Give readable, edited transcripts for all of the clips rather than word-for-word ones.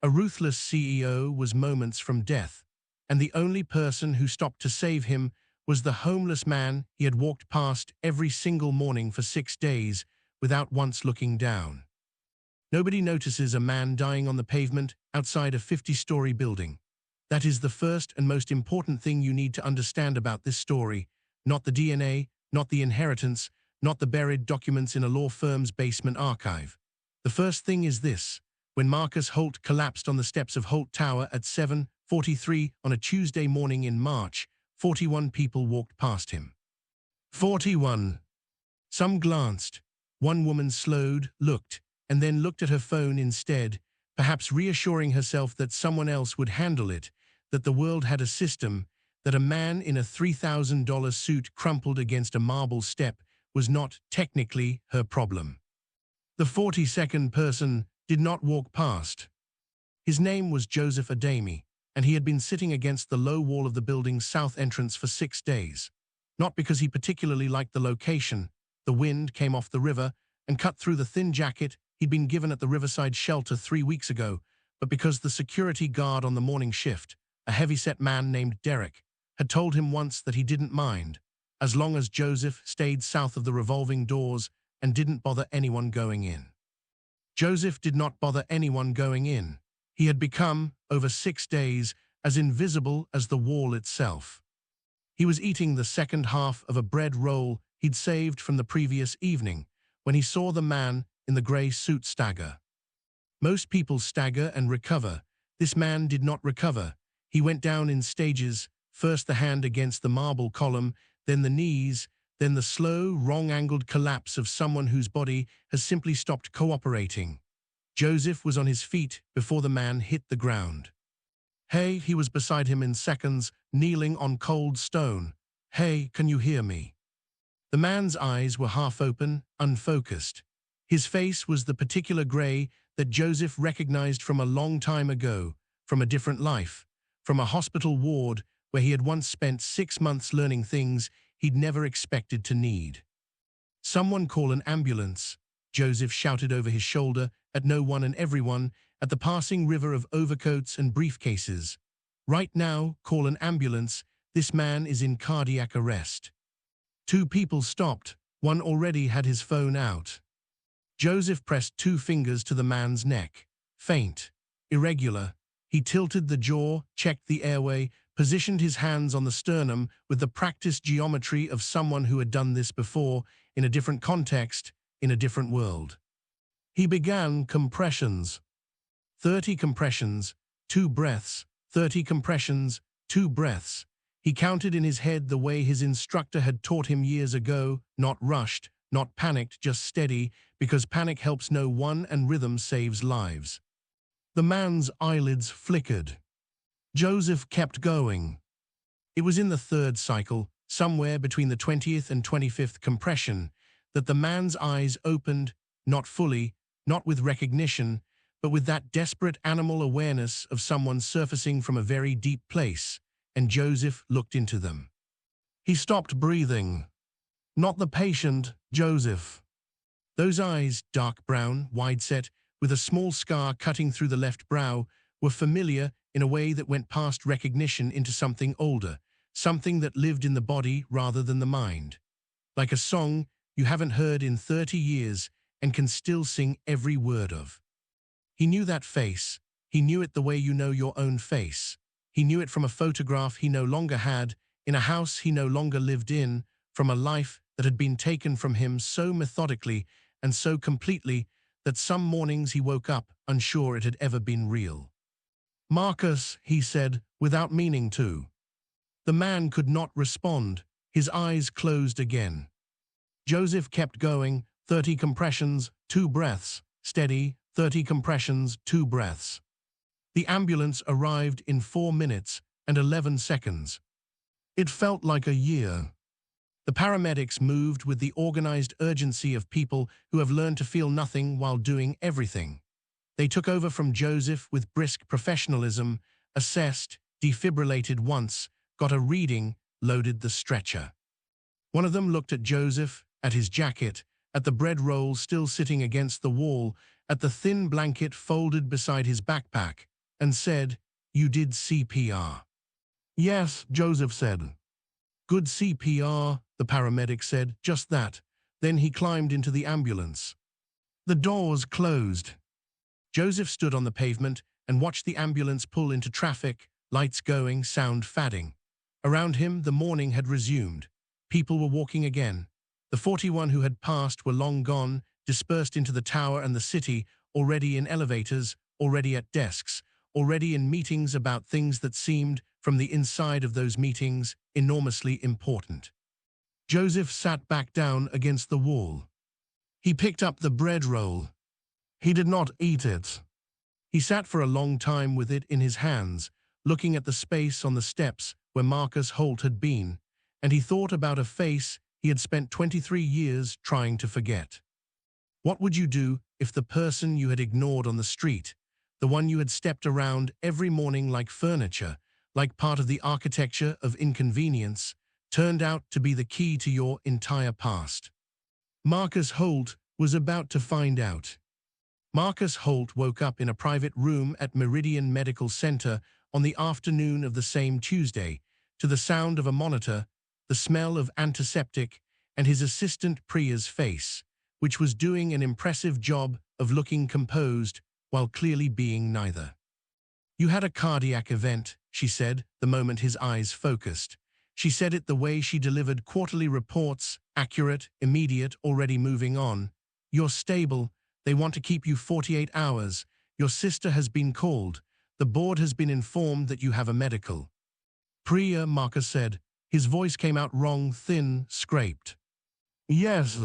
A ruthless CEO was moments from death, and the only person who stopped to save him was the homeless man he had walked past every single morning for 6 days without once looking down. Nobody notices a man dying on the pavement outside a 50-story building. That is the first and most important thing you need to understand about this story, not the DNA, not the inheritance, not the buried documents in a law firm's basement archive. The first thing is this: when Marcus Holt collapsed on the steps of Holt Tower at 7:43 on a Tuesday morning in March, 41 people walked past him. 41. Some glanced. One woman slowed, looked, and then looked at her phone instead, perhaps reassuring herself that someone else would handle it, that the world had a system, that a man in a $3,000 suit crumpled against a marble step was not technically her problem. The 42nd person did not walk past. His name was Joseph Adami, and he had been sitting against the low wall of the building's south entrance for 6 days. Not because he particularly liked the location. The wind came off the river and cut through the thin jacket he'd been given at the riverside shelter 3 weeks ago, but because the security guard on the morning shift, a heavy-set man named Derek, had told him once that he didn't mind, as long as Joseph stayed south of the revolving doors and didn't bother anyone going in. Joseph did not bother anyone going in. He had become, over 6 days, as invisible as the wall itself. He was eating the second half of a bread roll he'd saved from the previous evening when he saw the man in the grey suit stagger. Most people stagger and recover. This man did not recover. He went down in stages, first the hand against the marble column, then the knees, then the slow, wrong-angled collapse of someone whose body has simply stopped cooperating. Joseph was on his feet before the man hit the ground. "Hey," he was beside him in seconds, kneeling on cold stone. "Hey, can you hear me?" The man's eyes were half open, unfocused. His face was the particular grey that Joseph recognized from a long time ago, from a different life, from a hospital ward where he had once spent 6 months learning things he'd never expected to need. "Someone call an ambulance," Joseph shouted over his shoulder at no one and everyone, at the passing river of overcoats and briefcases. "Right now, call an ambulance. This man is in cardiac arrest." 2 people stopped. One already had his phone out. Joseph pressed 2 fingers to the man's neck. Faint, irregular. He tilted the jaw, checked the airway, positioned his hands on the sternum with the practiced geometry of someone who had done this before, in a different context, in a different world. He began compressions. 30 compressions, 2 breaths, 30 compressions, 2 breaths. He counted in his head the way his instructor had taught him years ago, not rushed, not panicked, just steady, because panic helps no one and rhythm saves lives. The man's eyelids flickered. Joseph kept going. It was in the 3rd cycle, somewhere between the 20th and 25th compression, that the man's eyes opened, not fully, not with recognition, but with that desperate animal awareness of someone surfacing from a very deep place, and Joseph looked into them. He stopped breathing. Not the patient, Joseph. Those eyes, dark brown, wide-set, with a small scar cutting through the left brow, were familiar in a way that went past recognition into something older, something that lived in the body rather than the mind. Like a song you haven't heard in 30 years and can still sing every word of. He knew that face. He knew it the way you know your own face. He knew it from a photograph he no longer had, in a house he no longer lived in, from a life that had been taken from him so methodically and so completely that some mornings he woke up unsure it had ever been real. "Marcus," he said, without meaning to. The man could not respond. His eyes closed again. Joseph kept going. 30 compressions, 2 breaths. Steady, 30 compressions, 2 breaths. The ambulance arrived in 4 minutes and 11 seconds. It felt like a year. The paramedics moved with the organized urgency of people who have learned to feel nothing while doing everything. They took over from Joseph with brisk professionalism, assessed, defibrillated once, got a reading, loaded the stretcher. One of them looked at Joseph, at his jacket, at the bread roll still sitting against the wall, at the thin blanket folded beside his backpack, and said, "You did CPR." "Yes," Joseph said. "Good CPR," the paramedic said, "just that." Then he climbed into the ambulance. The doors closed. Joseph stood on the pavement and watched the ambulance pull into traffic, lights going, sound fading. Around him, the morning had resumed. People were walking again. The 41 who had passed were long gone, dispersed into the tower and the city, already in elevators, already at desks, already in meetings about things that seemed, from the inside of those meetings, enormously important. Joseph sat back down against the wall. He picked up the bread roll. He did not eat it. He sat for a long time with it in his hands, looking at the space on the steps where Marcus Holt had been, and he thought about a face he had spent 23 years trying to forget. What would you do if the person you had ignored on the street, the one you had stepped around every morning like furniture, like part of the architecture of inconvenience, turned out to be the key to your entire past? Marcus Holt was about to find out. Marcus Holt woke up in a private room at Meridian Medical Center on the afternoon of the same Tuesday, to the sound of a monitor, the smell of antiseptic, and his assistant Priya's face, which was doing an impressive job of looking composed while clearly being neither. "You had a cardiac event," she said, the moment his eyes focused. She said it the way she delivered quarterly reports, accurate, immediate, already moving on. "You're stable. They want to keep you 48 hours. Your sister has been called. The board has been informed that you have a medical." "Priya," Marcus said. His voice came out wrong, thin, scraped. "Yes."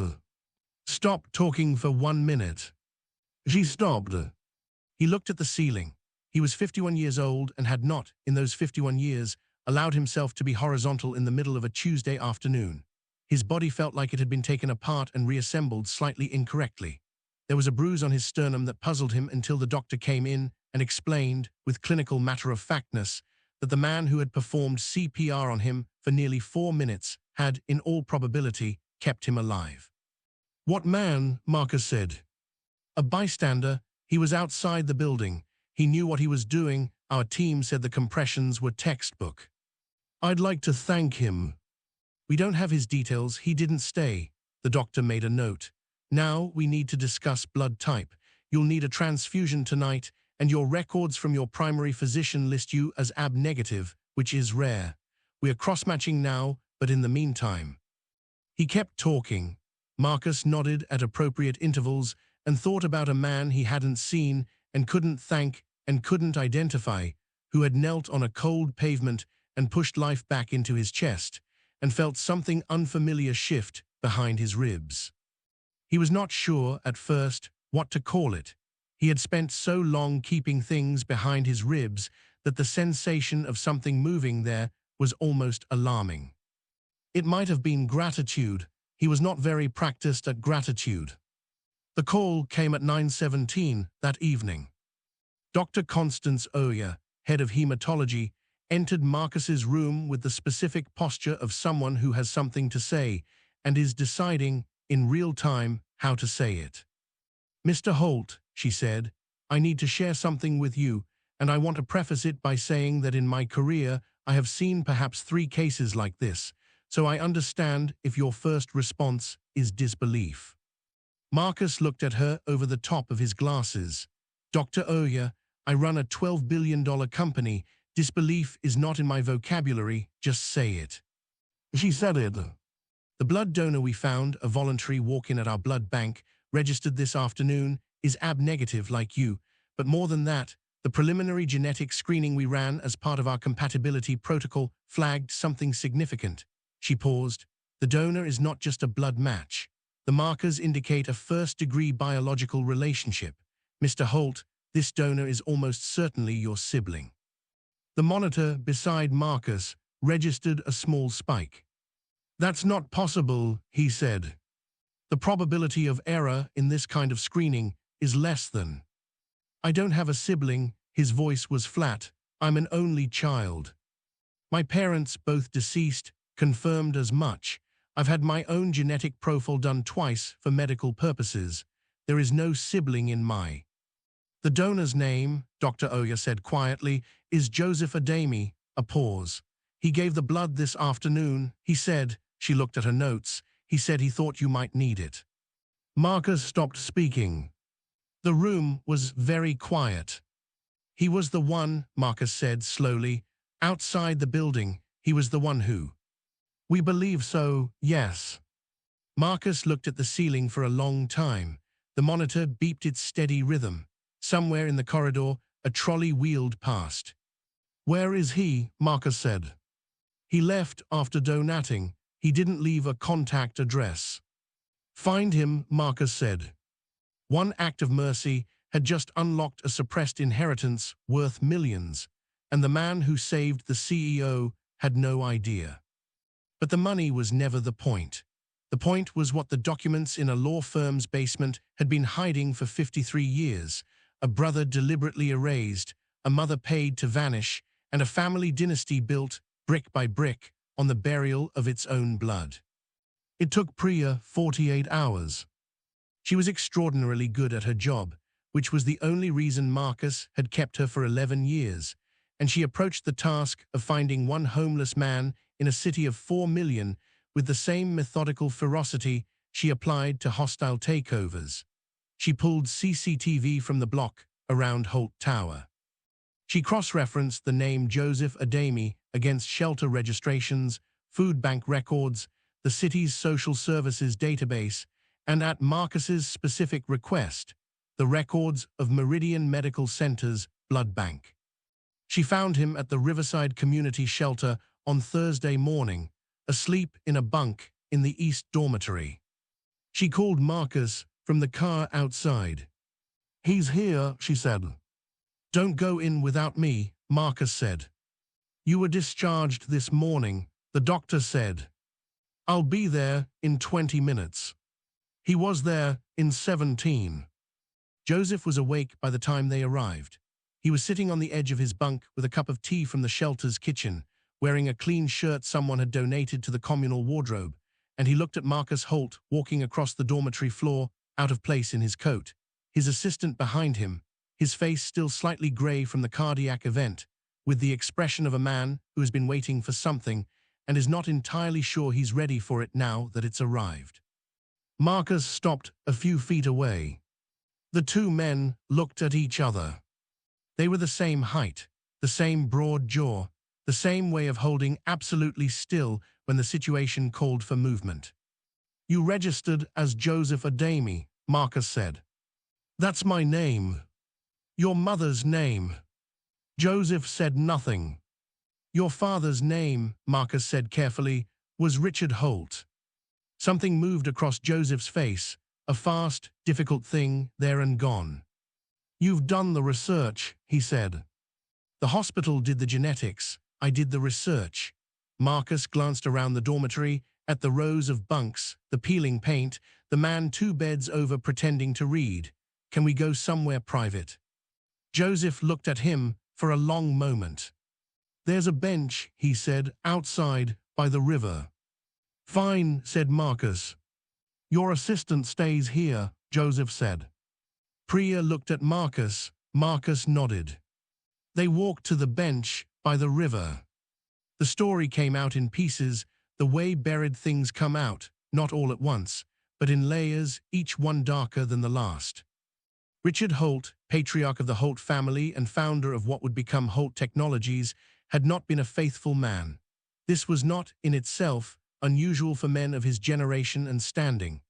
"Stop talking for 1 minute." She stopped. He looked at the ceiling. He was 51 years old and had not, in those 51 years, allowed himself to be horizontal in the middle of a Tuesday afternoon. His body felt like it had been taken apart and reassembled slightly incorrectly. There was a bruise on his sternum that puzzled him until the doctor came in and explained, with clinical matter-of-factness, that the man who had performed CPR on him for nearly 4 minutes had, in all probability, kept him alive. "What man?" Marcus said. "A bystander. He was outside the building. He knew what he was doing. Our team said the compressions were textbook." "I'd like to thank him." "We don't have his details. He didn't stay." The doctor made a note. "Now we need to discuss blood type. You'll need a transfusion tonight, and your records from your primary physician list you as AB negative, which is rare. We are cross-matching now, but in the meantime." He kept talking. Marcus nodded at appropriate intervals and thought about a man he hadn't seen and couldn't thank and couldn't identify, who had knelt on a cold pavement and pushed life back into his chest, and felt something unfamiliar shift behind his ribs. He was not sure, at first, what to call it. He had spent so long keeping things behind his ribs that the sensation of something moving there was almost alarming. It might have been gratitude. He was not very practiced at gratitude. The call came at 9:17 that evening. Dr. Constance Oya, head of hematology, entered Marcus's room with the specific posture of someone who has something to say and is deciding, in real time, how to say it. "Mr. Holt," she said, "I need to share something with you, and I want to preface it by saying that in my career I have seen perhaps 3 cases like this, so I understand if your first response is disbelief." Marcus looked at her over the top of his glasses. "Dr. Oya, I run a $12 billion company. Disbelief is not in my vocabulary, just say it." She said it. "The blood donor we found, a voluntary walk-in at our blood bank, registered this afternoon, is AB negative like you, but more than that, the preliminary genetic screening we ran as part of our compatibility protocol flagged something significant." She paused. "The donor is not just a blood match. The markers indicate a first-degree biological relationship. Mr. Holt, this donor is almost certainly your sibling." The monitor beside Marcus registered a small spike. "That's not possible," he said. "The probability of error in this kind of screening is less than." "I don't have a sibling," his voice was flat. "I'm an only child. My parents, both deceased, confirmed as much. I've had my own genetic profile done twice for medical purposes. There is no sibling in my." The donor's name, Dr. Oya said quietly, is Joseph Adami. A pause. He gave the blood this afternoon, he said. She looked at her notes. He said he thought you might need it. Marcus stopped speaking. The room was very quiet. He was the one, Marcus said slowly. Outside the building, he was the one who. We believe so, yes. Marcus looked at the ceiling for a long time. The monitor beeped its steady rhythm. Somewhere in the corridor, a trolley wheeled past. Where is he? Marcus said. He left after donating. He didn't leave a contact address. Find him, Marcus said. One act of mercy had just unlocked a suppressed inheritance worth millions, and the man who saved the CEO had no idea. But the money was never the point. The point was what the documents in a law firm's basement had been hiding for 53 years, a brother deliberately erased, a mother paid to vanish, and a family dynasty built, brick by brick, on the burial of its own blood. It took Priya 48 hours. She was extraordinarily good at her job, which was the only reason Marcus had kept her for 11 years, and she approached the task of finding one homeless man in a city of 4 million with the same methodical ferocity she applied to hostile takeovers. She pulled CCTV from the block around Holt Tower. She cross-referenced the name Joseph Adami against shelter registrations, food bank records, the city's social services database, and at Marcus's specific request, the records of Meridian Medical Center's blood bank. She found him at the Riverside Community Shelter on Thursday morning, asleep in a bunk in the East Dormitory. She called Marcus from the car outside. He's here, she said. Don't go in without me, Marcus said. You were discharged this morning, the doctor said. I'll be there in 20 minutes. He was there in 17. Joseph was awake by the time they arrived. He was sitting on the edge of his bunk with a cup of tea from the shelter's kitchen, wearing a clean shirt someone had donated to the communal wardrobe, and he looked at Marcus Holt walking across the dormitory floor, out of place in his coat, his assistant behind him, his face still slightly gray from the cardiac event, with the expression of a man who has been waiting for something and is not entirely sure he's ready for it now that it's arrived. Marcus stopped a few feet away. The two men looked at each other. They were the same height, the same broad jaw, the same way of holding absolutely still when the situation called for movement. You registered as Joseph Adami, Marcus said. That's my name. Your mother's name. Joseph said nothing. Your father's name, Marcus said carefully, was Richard Holt. Something moved across Joseph's face, a fast, difficult thing there and gone. You've done the research, he said. The hospital did the genetics, I did the research. Marcus glanced around the dormitory, at the rows of bunks, the peeling paint, the man 2 beds over pretending to read. Can we go somewhere private? Joseph looked at him for a long moment. There's a bench, he said, outside, by the river. Fine, said Marcus. Your assistant stays here, Joseph said. Priya looked at Marcus. Marcus nodded. They walked to the bench by the river. The story came out in pieces, the way buried things come out, not all at once, but in layers, each one darker than the last. Richard Holt, patriarch of the Holt family and founder of what would become Holt Technologies, had not been a faithful man. This was not, in itself, unusual for men of his generation and standing.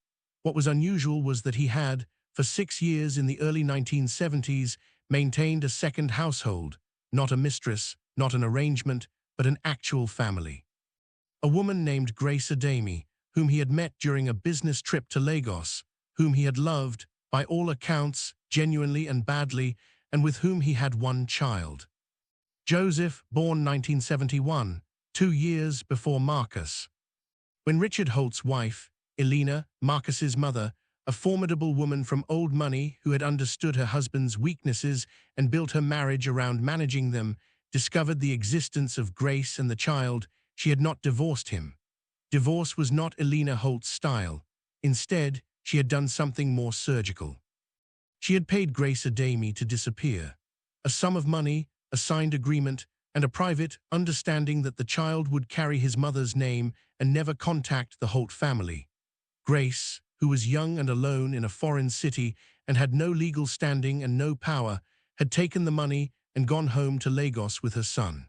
What was unusual was that he had, for 6 years in the early 1970s, maintained a second household, not a mistress, not an arrangement, but an actual family. A woman named Grace Adami, whom he had met during a business trip to Lagos, whom he had loved, by all accounts, genuinely and badly, and with whom he had one child. Joseph, born 1971, 2 years before Marcus. When Richard Holt's wife, Elena, Marcus's mother, a formidable woman from old money who had understood her husband's weaknesses and built her marriage around managing them, discovered the existence of Grace and the child, she had not divorced him. Divorce was not Elena Holt's style. Instead, she had done something more surgical. She had paid Grace Adami to disappear. A sum of money, a signed agreement, and a private understanding that the child would carry his mother's name and never contact the Holt family. Grace, who was young and alone in a foreign city and had no legal standing and no power, had taken the money and gone home to Lagos with her son.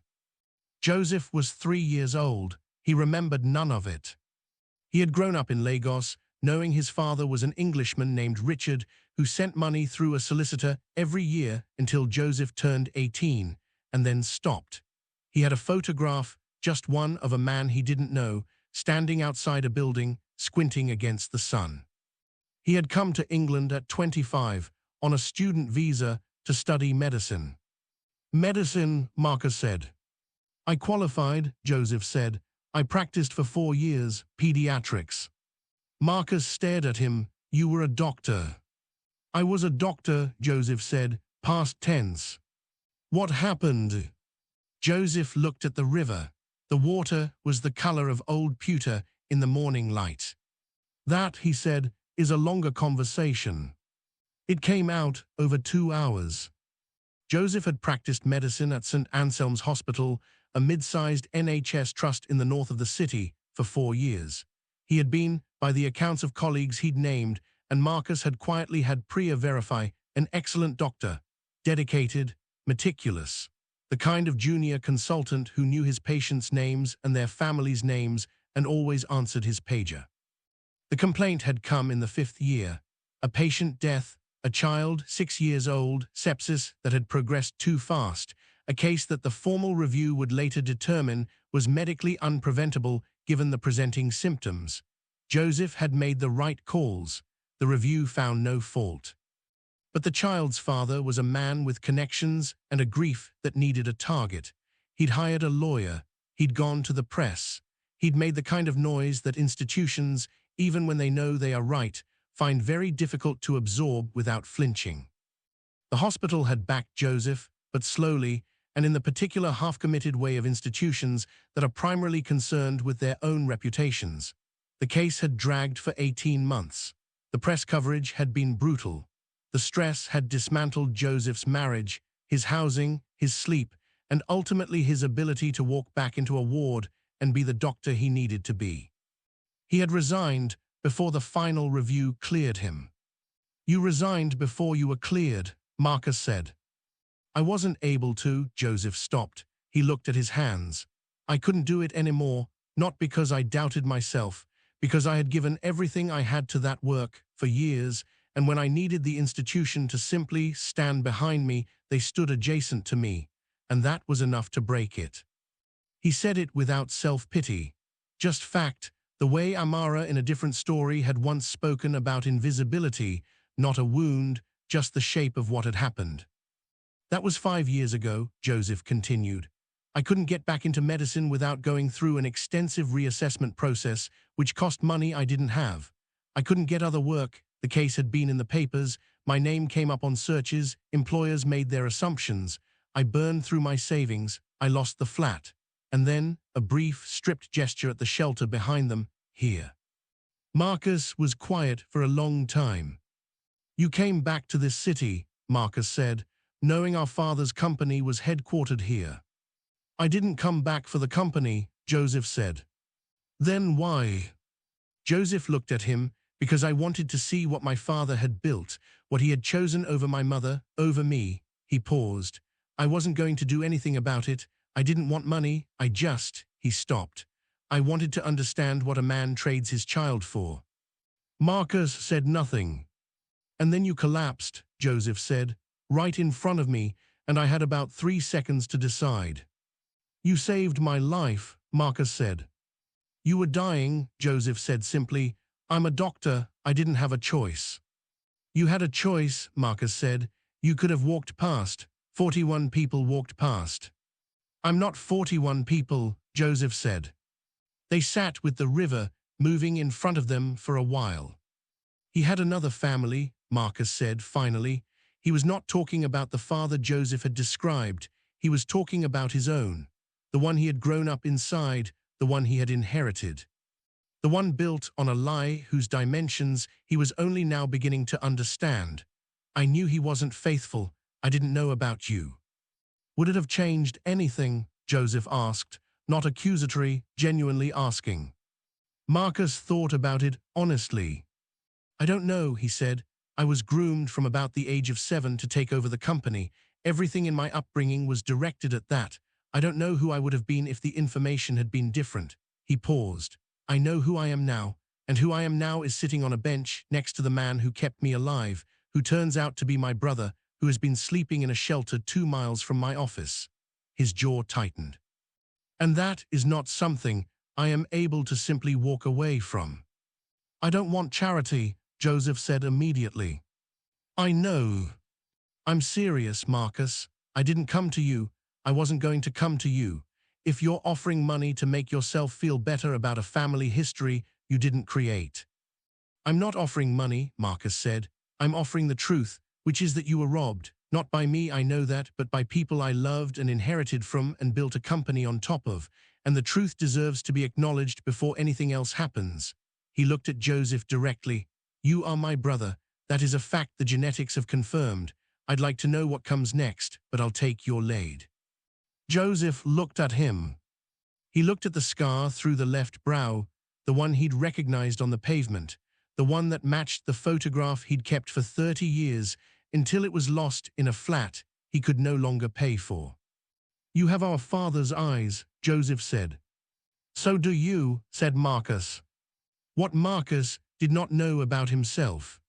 Joseph was 3 years old. He remembered none of it. He had grown up in Lagos, knowing his father was an Englishman named Richard who sent money through a solicitor every year until Joseph turned 18 and then stopped. He had a photograph, just one, of a man he didn't know, standing outside a building, squinting against the sun. He had come to England at 25 on a student visa to study medicine. Medicine, Marcus said. I qualified, Joseph said. I practiced for 4 years, pediatrics. Marcus stared at him. You were a doctor. I was a doctor, Joseph said, past tense. What happened? Joseph looked at the river. The water was the color of old pewter in the morning light. That, he said, is a longer conversation. It came out over 2 hours. Joseph had practiced medicine at St. Anselm's Hospital, a mid-sized NHS trust in the north of the city, for 4 years. He had been, by the accounts of colleagues he'd named, and Marcus had quietly had Priya verify, an excellent doctor, dedicated, meticulous, the kind of junior consultant who knew his patients' names and their families' names and always answered his pager. The complaint had come in the 5th year, a patient death, a child 6 years old, sepsis that had progressed too fast, a case that the formal review would later determine was medically unpreventable given the presenting symptoms. Joseph had made the right calls. The review found no fault. But the child's father was a man with connections and a grief that needed a target. He'd hired a lawyer. He'd gone to the press. He'd made the kind of noise that institutions, even when they know they are right, find very difficult to absorb without flinching. The hospital had backed Joseph, but slowly, and in the particular half-committed way of institutions that are primarily concerned with their own reputations. The case had dragged for 18 months. The press coverage had been brutal. The stress had dismantled Joseph's marriage, his housing, his sleep, and ultimately his ability to walk back into a ward and be the doctor he needed to be. He had resigned before the final review cleared him. You resigned before you were cleared, Marcus said. I wasn't able to, Joseph stopped. He looked at his hands. I couldn't do it anymore, not because I doubted myself, because I had given everything I had to that work for years, and when I needed the institution to simply stand behind me, they stood adjacent to me, and that was enough to break it. He said it without self-pity. Just fact, the way Amara in A Different Story had once spoken about invisibility, not a wound, just the shape of what had happened. That was 5 years ago, Joseph continued. I couldn't get back into medicine without going through an extensive reassessment process, which cost money I didn't have. I couldn't get other work. The case had been in the papers. My name came up on searches. Employers made their assumptions. I burned through my savings. I lost the flat. And then, a brief, stripped gesture at the shelter behind them, here. Marcus was quiet for a long time. You came back to this city, Marcus said, knowing our father's company was headquartered here. I didn't come back for the company, Joseph said. Then why? Joseph looked at him, because I wanted to see what my father had built, what he had chosen over my mother, over me. He paused. I wasn't going to do anything about it. I didn't want money. He stopped. I wanted to understand what a man trades his child for. Marcus said nothing. And then you collapsed, Joseph said, right in front of me, and I had about 3 seconds to decide. You saved my life, Marcus said. You were dying, Joseph said simply. I'm a doctor. I didn't have a choice. You had a choice, Marcus said. You could have walked past. 41 people walked past. I'm not 41 people, Joseph said. They sat with the river moving in front of them for a while. He had another family, Marcus said finally. He was not talking about the father Joseph had described. He was talking about his own, the one he had grown up inside, the one he had inherited. The one built on a lie whose dimensions he was only now beginning to understand. I knew he wasn't faithful. I didn't know about you." "Would it have changed anything?" Joseph asked, not accusatory, genuinely asking. Marcus thought about it honestly. "I don't know," he said. "I was groomed from about the age of 7 to take over the company. Everything in my upbringing was directed at that. I don't know who I would have been if the information had been different." He paused. "I know who I am now, and who I am now is sitting on a bench next to the man who kept me alive, who turns out to be my brother, who has been sleeping in a shelter 2 miles from my office." His jaw tightened. "And that is not something I am able to simply walk away from." "I don't want charity," Joseph said immediately. "I know. I'm serious, Marcus. I didn't come to you. I wasn't going to come to you. If you're offering money to make yourself feel better about a family history you didn't create." "I'm not offering money," Marcus said. "I'm offering the truth, which is that you were robbed. Not by me, I know that, but by people I loved and inherited from and built a company on top of. And the truth deserves to be acknowledged before anything else happens." He looked at Joseph directly. "You are my brother. That is a fact the genetics have confirmed. I'd like to know what comes next, but I'll take your lead." Joseph looked at him. He looked at the scar through the left brow, the one he'd recognized on the pavement, the one that matched the photograph he'd kept for 30 years until it was lost in a flat he could no longer pay for. "You have our father's eyes," Joseph said. "So do you," said Marcus. What Marcus did not know about himself.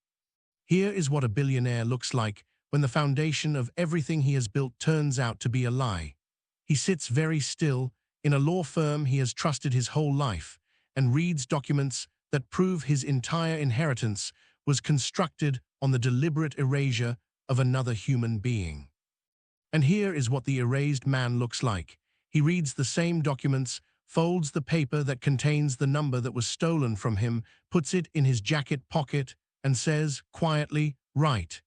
Here is what a billionaire looks like when the foundation of everything he has built turns out to be a lie. He sits very still in a law firm he has trusted his whole life and reads documents that prove his entire inheritance was constructed on the deliberate erasure of another human being. And here is what the erased man looks like. He reads the same documents, folds the paper that contains the number that was stolen from him, puts it in his jacket pocket, and says quietly, "Right,"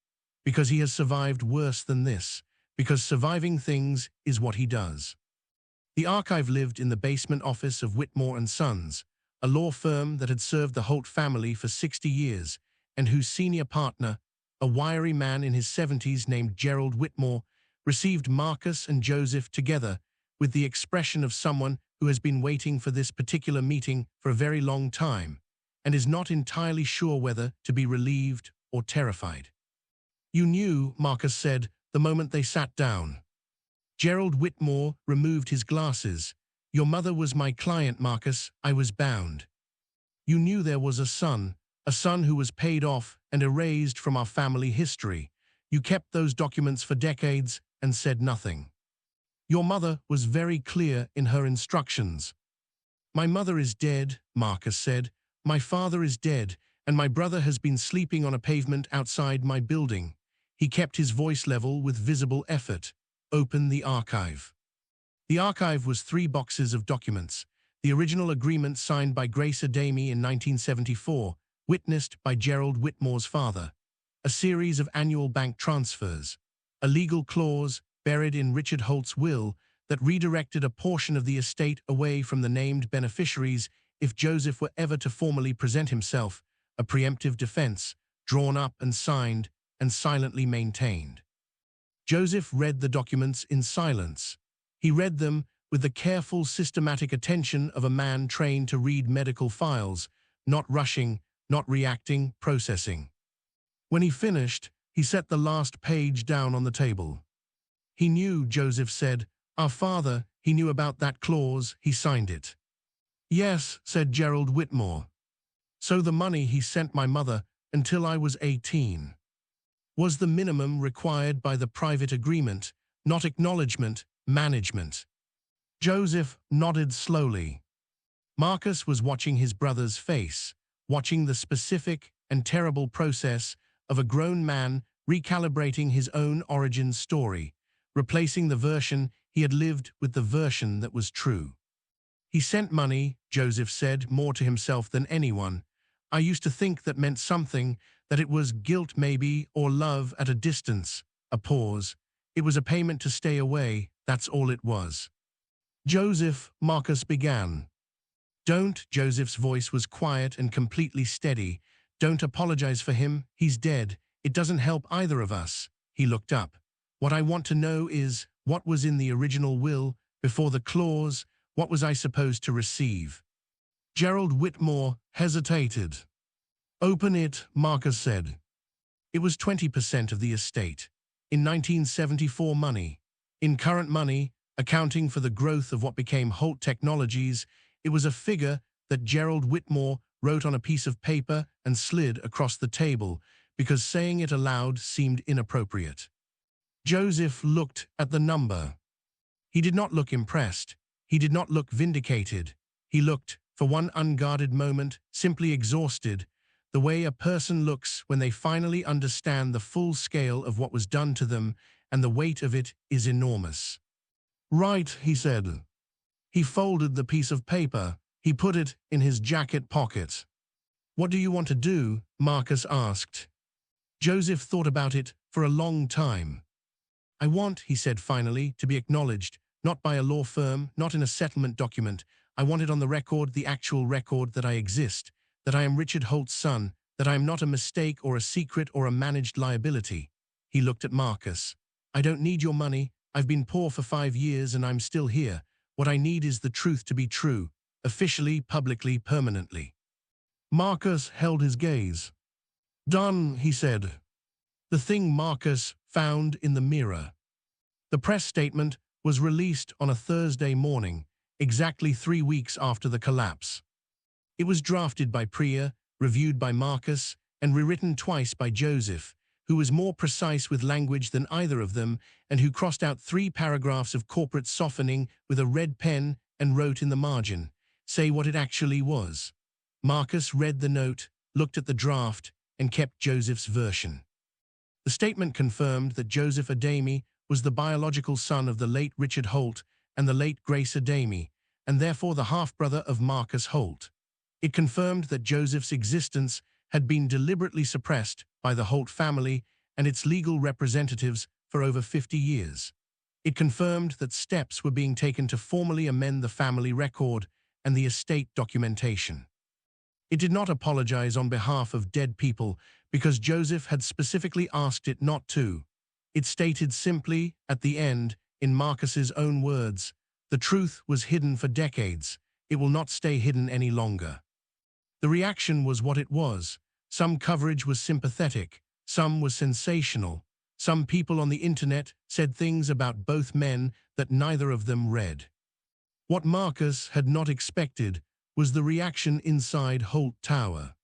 because he has survived worse than this, because surviving things is what he does. The archive lived in the basement office of Whitmore and Sons, a law firm that had served the Holt family for 60 years, and whose senior partner, a wiry man in his 70s named Gerald Whitmore, received Marcus and Joseph together with the expression of someone who has been waiting for this particular meeting for a very long time and is not entirely sure whether to be relieved or terrified. "You knew," Marcus said, the moment they sat down. Gerald Whitmore removed his glasses. "Your mother was my client, Marcus. I was bound. You knew there was a son who was paid off and erased from our family history. You kept those documents for decades and said nothing. Your mother was very clear in her instructions." "My mother is dead," Marcus said. "My father is dead, and my brother has been sleeping on a pavement outside my building." He kept his voice level with visible effort. "Open the archive." The archive was 3 boxes of documents. The original agreement signed by Grace Adami in 1974, witnessed by Gerald Whitmore's father. A series of annual bank transfers. A legal clause buried in Richard Holt's will that redirected a portion of the estate away from the named beneficiaries if Joseph were ever to formally present himself. A preemptive defense, drawn up and signed and silently maintained. Joseph read the documents in silence. He read them with the careful, systematic attention of a man trained to read medical files, not rushing, not reacting, processing. When he finished, he set the last page down on the table. "He knew," Joseph said. "Our father, he knew about that clause, he signed it." "Yes," said Gerald Whitmore. "So the money he sent my mother until I was 18 was the minimum required by the private agreement, not acknowledgement, management." Joseph nodded slowly. Marcus was watching his brother's face, watching the specific and terrible process of a grown man recalibrating his own origin story, replacing the version he had lived with the version that was true. "He sent money," Joseph said, more to himself than anyone. "I used to think that meant something, that it was guilt maybe, or love at a distance." A pause. "It was a payment to stay away, that's all it was." "Joseph," Marcus began. "Don't," Joseph's voice was quiet and completely steady. "Don't apologize for him, he's dead. It doesn't help either of us. He looked up. What I want to know is, what was in the original will, before the clause, what was I supposed to receive? Gerald Whitmore hesitated. Open it, Marcus said. It was 20% of the estate. In 1974 money. In current money, accounting for the growth of what became Holt Technologies, it was a figure that Gerald Whitmore wrote on a piece of paper and slid across the table because saying it aloud seemed inappropriate. Joseph looked at the number. He did not look impressed. He did not look vindicated. He looked, for one unguarded moment, simply exhausted, the way a person looks when they finally understand the full scale of what was done to them, and the weight of it is enormous. Right, he said. He folded the piece of paper. He put it in his jacket pocket. What do you want to do? Marcus asked. Joseph thought about it for a long time. I want, he said finally, to be acknowledged, not by a law firm, not in a settlement document. I want it on the record, the actual record, that I exist, that I am Richard Holt's son, that I am not a mistake or a secret or a managed liability. He looked at Marcus. I don't need your money. I've been poor for 5 years and I'm still here. What I need is the truth to be true, officially, publicly, permanently. Marcus held his gaze. Done, he said. The thing Marcus found in the mirror. The press statement was released on a Thursday morning, exactly 3 weeks after the collapse. It was drafted by Priya, reviewed by Marcus, and rewritten twice by Joseph, who was more precise with language than either of them and who crossed out 3 paragraphs of corporate softening with a red pen and wrote in the margin, say what it actually was. Marcus read the note, looked at the draft, and kept Joseph's version. The statement confirmed that Joseph Adami was the biological son of the late Richard Holt and the late Grace Adami, and therefore the half-brother of Marcus Holt. It confirmed that Joseph's existence had been deliberately suppressed by the Holt family and its legal representatives for over 50 years. It confirmed that steps were being taken to formally amend the family record and the estate documentation. It did not apologize on behalf of dead people because Joseph had specifically asked it not to. It stated simply, at the end, in Marcus's own words, the truth was hidden for decades. It will not stay hidden any longer. The reaction was what it was. Some coverage was sympathetic, some was sensational. Some people on the internet said things about both men that neither of them read. What Marcus had not expected was the reaction inside Holt Tower.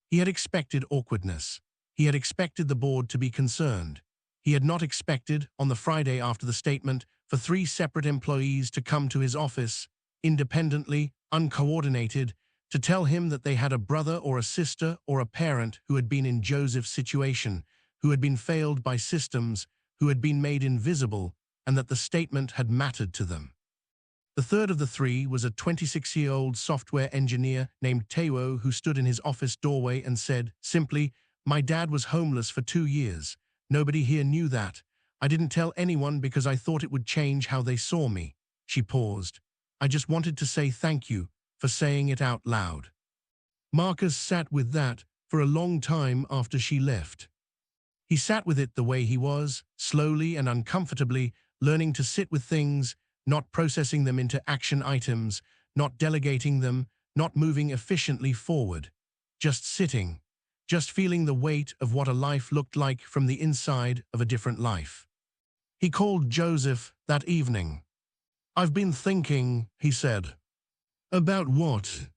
He had expected awkwardness. He had expected the board to be concerned. He had not expected, on the Friday after the statement, for 3 separate employees to come to his office, independently, uncoordinated, to tell him that they had a brother or a sister or a parent who had been in Joseph's situation, who had been failed by systems, who had been made invisible, and that the statement had mattered to them. The third of the 3 was a 26-year-old software engineer named Teo who stood in his office doorway and said, simply, my dad was homeless for 2 years. Nobody here knew that. I didn't tell anyone because I thought it would change how they saw me. She paused. I just wanted to say thank you for saying it out loud. Marcus sat with that for a long time after she left. He sat with it the way he was, slowly and uncomfortably, learning to sit with things, not processing them into action items, not delegating them, not moving efficiently forward. Just sitting, just feeling the weight of what a life looked like from the inside of a different life. He called Joseph that evening. I've been thinking, he said. About what?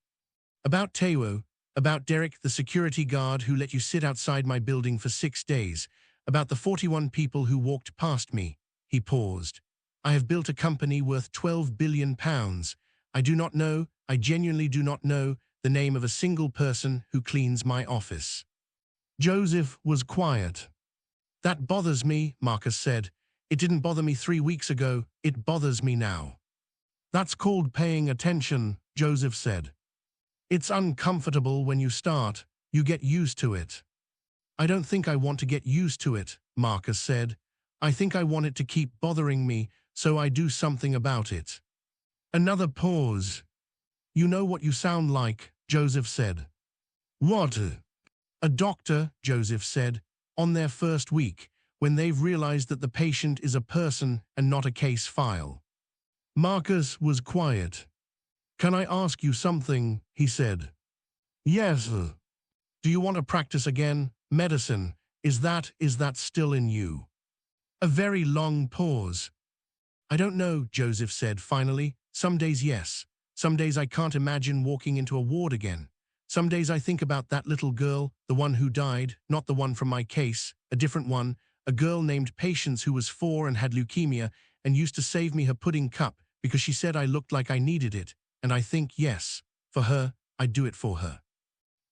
About Teo, about Derek, the security guard who let you sit outside my building for 6 days, about the 41 people who walked past me. He paused. I have built a company worth £12 billion. I do not know, I genuinely do not know, the name of a single person who cleans my office. Joseph was quiet. That bothers me, Marcus said. It didn't bother me 3 weeks ago, it bothers me now. That's called paying attention, Joseph said. It's uncomfortable when you start, you get used to it. I don't think I want to get used to it, Marcus said. I think I want it to keep bothering me, so I do something about it. Another pause. You know what you sound like, Joseph said. What? A doctor, Joseph said. on their first week, when they've realized that the patient is a person and not a case file. Marcus was quiet. "Can I ask you something?" he said. "Yes. Do you want to practice again? Medicine, is that still in you?" A very long pause. "I don't know," Joseph said finally. "Some days yes. Some days I can't imagine walking into a ward again. Some days I think about that little girl, the one who died, not the one from my case, a different one, a girl named Patience who was 4 and had leukemia and used to save me her pudding cup because she said I looked like I needed it, and I think, yes, for her, I'd do it for her."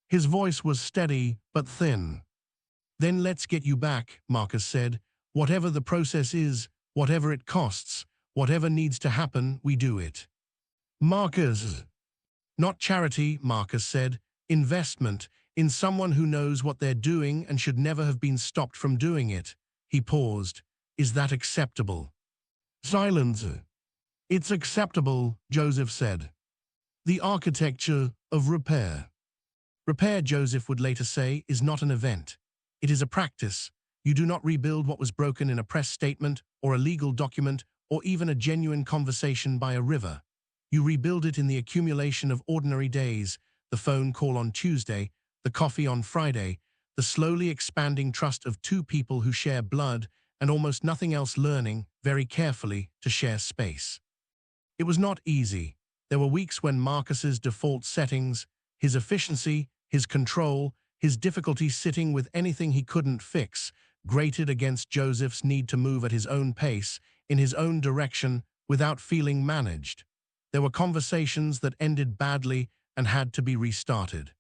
His voice was steady but thin. "Then let's get you back," Marcus said. "Whatever the process is, whatever it costs, whatever needs to happen, we do it." "Marcus." "Not charity," Marcus said. "Investment in someone who knows what they're doing and should never have been stopped from doing it." He paused. "Is that acceptable?" Silence. "It's acceptable," Joseph said. "The architecture of repair." Repair, Joseph would later say, is not an event. It is a practice. You do not rebuild what was broken in a press statement or a legal document or even a genuine conversation by a river. You rebuild it in the accumulation of ordinary days, the phone call on Tuesday, the coffee on Friday, the slowly expanding trust of two people who share blood and almost nothing else, learning, very carefully, to share space. It was not easy. There were weeks when Marcus's default settings, his efficiency, his control, his difficulty sitting with anything he couldn't fix, grated against Joseph's need to move at his own pace, in his own direction, without feeling managed. There were conversations that ended badly and had to be restarted.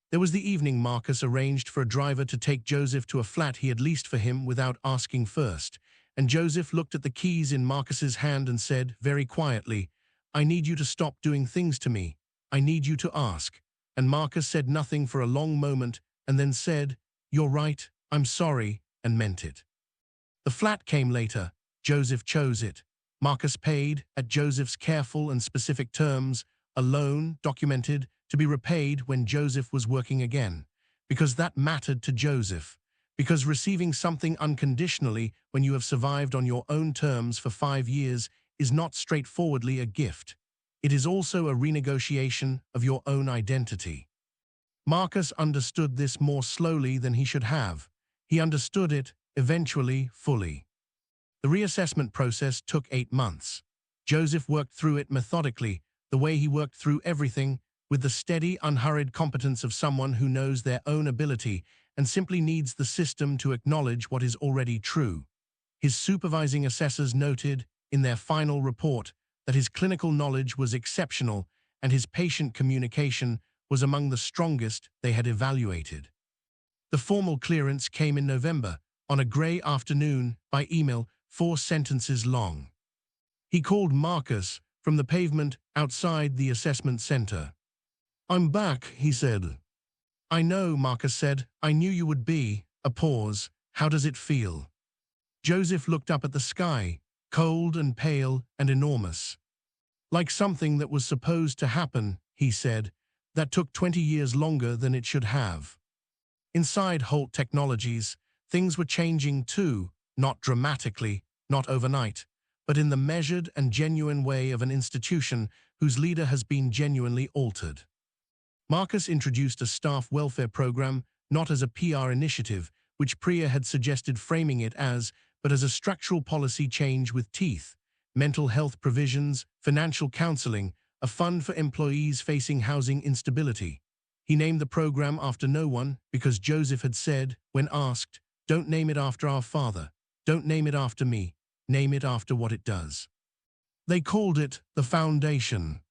There was the evening Marcus arranged for a driver to take Joseph to a flat he had leased for him without asking first, and Joseph looked at the keys in Marcus's hand and said, very quietly, "I need you to stop doing things to me. I need you to ask." And Marcus said nothing for a long moment and then said, "You're right, I'm sorry," and meant it. The flat came later. Joseph chose it. Marcus paid, at Joseph's careful and specific terms, a loan, documented, to be repaid when Joseph was working again, because that mattered to Joseph, because receiving something unconditionally when you have survived on your own terms for 5 years is not straightforwardly a gift. It is also a renegotiation of your own identity. Marcus understood this more slowly than he should have. He understood it, eventually, fully. The reassessment process took 8 months. Joseph worked through it methodically, the way he worked through everything, with the steady, unhurried competence of someone who knows their own ability and simply needs the system to acknowledge what is already true. His supervising assessors noted, in their final report, that his clinical knowledge was exceptional and his patient communication was among the strongest they had evaluated. The formal clearance came in November, on a grey afternoon, by email, 4 sentences long. He called Marcus from the pavement outside the assessment center. "I'm back," he said. "I know," Marcus said. "I knew you would be." A pause. "How does it feel?" Joseph looked up at the sky, cold and pale and enormous. "Like something that was supposed to happen," he said, "that took 20 years longer than it should have." Inside Holt Technologies, things were changing too, not dramatically, not overnight, but in the measured and genuine way of an institution whose leader has been genuinely altered. Marcus introduced a staff welfare program, not as a PR initiative, which Priya had suggested framing it as, but as a structural policy change with teeth, mental health provisions, financial counseling, a fund for employees facing housing instability. He named the program after no one because Joseph had said, when asked, "Don't name it after our father. Don't name it after me. Name it after what it does." They called it the Foundation.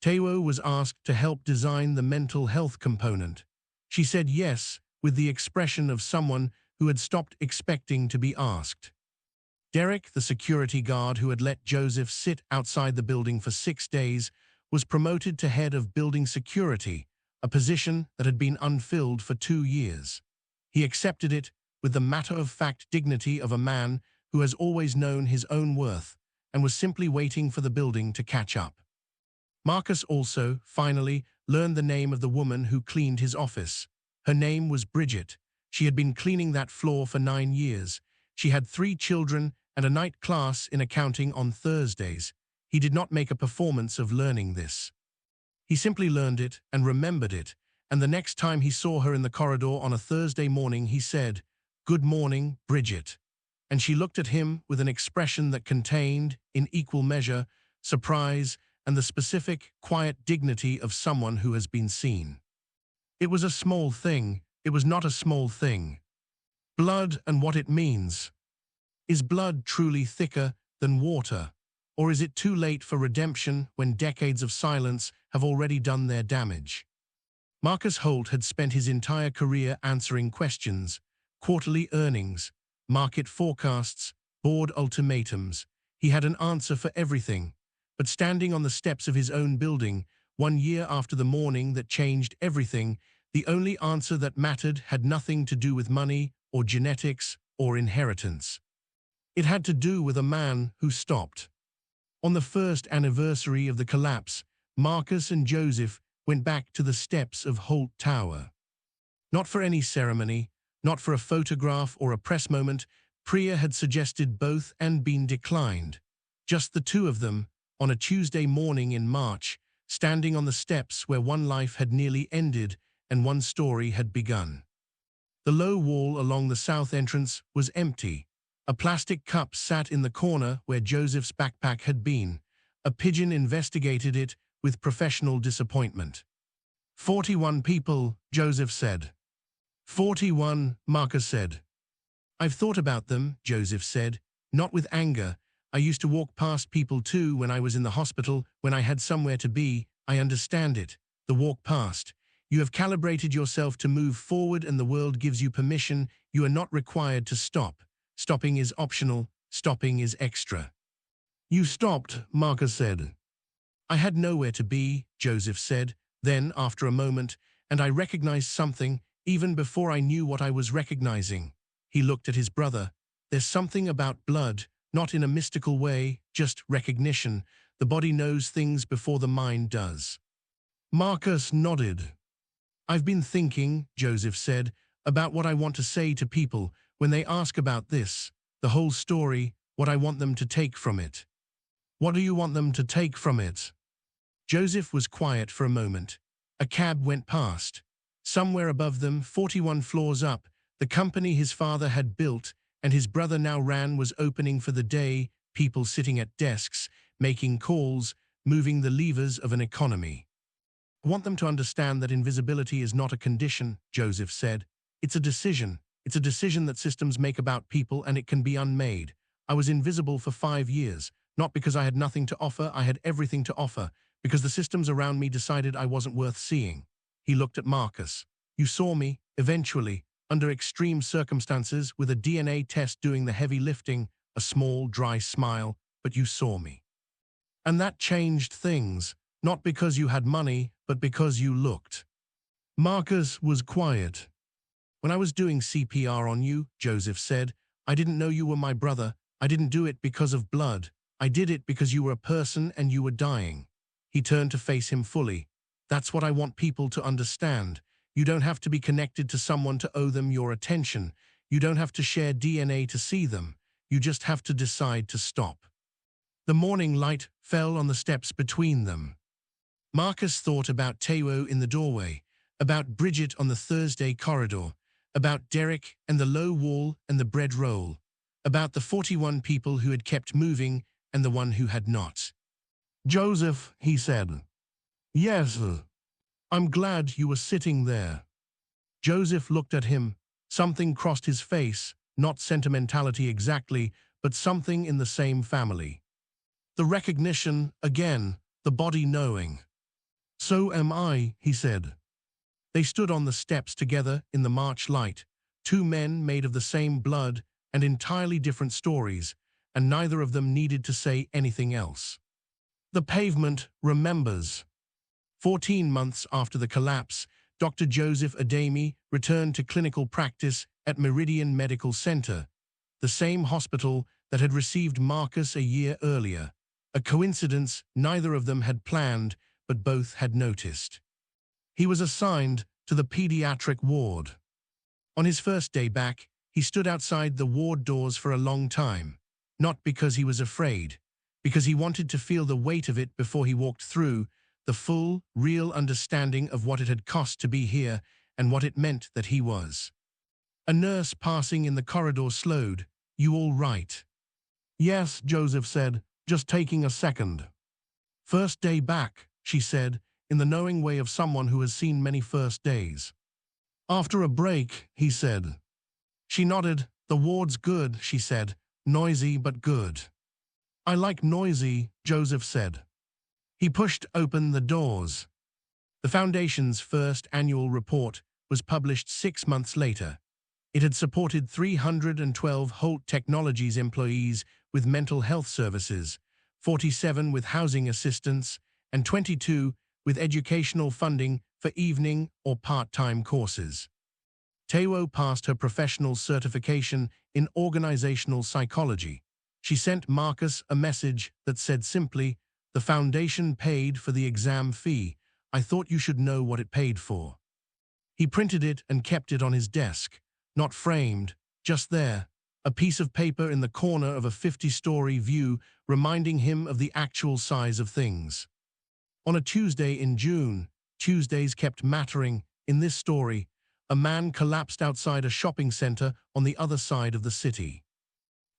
Tewo was asked to help design the mental health component. She said yes, with the expression of someone who had stopped expecting to be asked. Derek, the security guard who had let Joseph sit outside the building for 6 days, was promoted to head of building security, a position that had been unfilled for 2 years. He accepted it with the matter-of-fact dignity of a man who has always known his own worth and was simply waiting for the building to catch up. Marcus also, finally, learned the name of the woman who cleaned his office. Her name was Bridget, She had been cleaning that floor for 9 years. She had 3 children and a night class in accounting on Thursdays. He did not make a performance of learning this. He simply learned it and remembered it, and the next time he saw her in the corridor on a Thursday morning, he said, "Good morning, Bridget." And she looked at him with an expression that contained, in equal measure, surprise and the specific, quiet dignity of someone who has been seen. It was a small thing. It was not a small thing. Blood and what it means. Is blood truly thicker than water? Or is it too late for redemption when decades of silence have already done their damage? Marcus Holt had spent his entire career answering questions, quarterly earnings, market forecasts, board ultimatums. He had an answer for everything. But standing on the steps of his own building, 1 year after the morning that changed everything, the only answer that mattered had nothing to do with money or genetics or inheritance. It had to do with a man who stopped. On the first anniversary of the collapse, Marcus and Joseph went back to the steps of Holt Tower. Not for any ceremony, not for a photograph or a press moment. Priya had suggested both and been declined. Just the two of them, on a Tuesday morning in March, standing on the steps where one life had nearly ended and one story had begun. The low wall along the south entrance was empty. A plastic cup sat in the corner where Joseph's backpack had been. A pigeon investigated it with professional disappointment. 41 people, Joseph said. 41, Marcus said. I've thought about them, Joseph said, not with anger. I used to walk past people too when I was in the hospital, when I had somewhere to be. I understand it. The walk past. You have calibrated yourself to move forward and the world gives you permission. You are not required to stop. Stopping is optional. Stopping is extra. You stopped, Marcus said. I had nowhere to be, Joseph said. Then, after a moment, and I recognized something, even before I knew what I was recognizing. He looked at his brother. There's something about blood, not in a mystical way, just recognition. The body knows things before the mind does. Marcus nodded. I've been thinking, Joseph said, about what I want to say to people when they ask about this, the whole story, what I want them to take from it. What do you want them to take from it? Joseph was quiet for a moment. A cab went past. Somewhere above them, 41 floors up, the company his father had built and his brother now ran was opening for the day, people sitting at desks, making calls, moving the levers of an economy. I want them to understand that invisibility is not a condition, Joseph said. It's a decision. It's a decision that systems make about people and it can be unmade. I was invisible for 5 years, not because I had nothing to offer, I had everything to offer, because the systems around me decided I wasn't worth seeing. He looked at Marcus. You saw me, eventually, under extreme circumstances, with a DNA test doing the heavy lifting, a small, dry smile, but you saw me. And that changed things, not because you had money, but because you looked. Marcus was quiet. When I was doing CPR on you, Joseph said, I didn't know you were my brother. I didn't do it because of blood. I did it because you were a person and you were dying. He turned to face him fully. That's what I want people to understand. You don't have to be connected to someone to owe them your attention. You don't have to share DNA to see them. You just have to decide to stop. The morning light fell on the steps between them. Marcus thought about Teo in the doorway, about Bridget on the Thursday corridor, about Derek and the low wall and the bread roll, about the 41 people who had kept moving and the one who had not. Joseph, he said. Yes, I'm glad you were sitting there. Joseph looked at him. Something crossed his face, not sentimentality exactly, but something in the same family. The recognition, again, the body knowing. So am I, he said. They stood on the steps together in the March light, 2 men made of the same blood and entirely different stories, and neither of them needed to say anything else. The pavement remembers. 14 months after the collapse, Dr. Joseph Ademi returned to clinical practice at Meridian Medical Center, the same hospital that had received Marcus a year earlier, a coincidence neither of them had planned, but both had noticed. He was assigned to the pediatric ward. On his first day back, he stood outside the ward doors for a long time, not because he was afraid, because he wanted to feel the weight of it before he walked through, the full, real understanding of what it had cost to be here and what it meant that he was. A nurse passing in the corridor slowed. "You all right?" "Yes," Joseph said, "just taking a second." "First day back," she said, in the knowing way of someone who has seen many first days. "After a break," he said. She nodded. "The ward's good," she said. "Noisy but good." "I like noisy," Joseph said. He pushed open the doors. The Foundation's first annual report was published 6 months later. It had supported 312 Holt Technologies employees with mental health services, 47 with housing assistance, and 22 with educational funding for evening or part-time courses. Tewo passed her professional certification in organizational psychology. She sent Marcus a message that said simply, "The Foundation paid for the exam fee. I thought you should know what it paid for." He printed it and kept it on his desk, not framed, just there, a piece of paper in the corner of a 50-story view reminding him of the actual size of things. On a Tuesday in June, Tuesdays kept mattering, in this story, a man collapsed outside a shopping center on the other side of the city.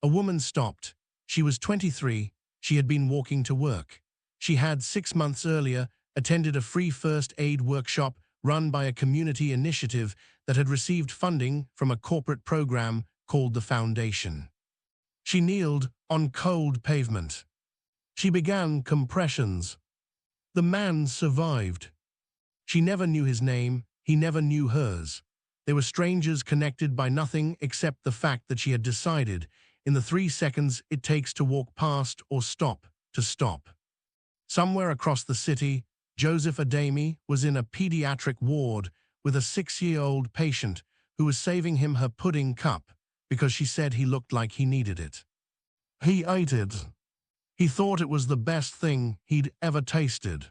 A woman stopped. She was 23. She had been walking to work. She had, 6 months earlier, attended a free first aid workshop run by a community initiative that had received funding from a corporate program called the Foundation. She kneeled on cold pavement. She began compressions. The man survived. She never knew his name. He never knew hers. They were strangers connected by nothing except the fact that she had decided, in the 3 seconds it takes to walk past or stop, to stop. Somewhere across the city, Joseph Adami was in a pediatric ward with a 6-year-old patient who was saving him her pudding cup because she said he looked like he needed it. He ate it. He thought it was the best thing he'd ever tasted.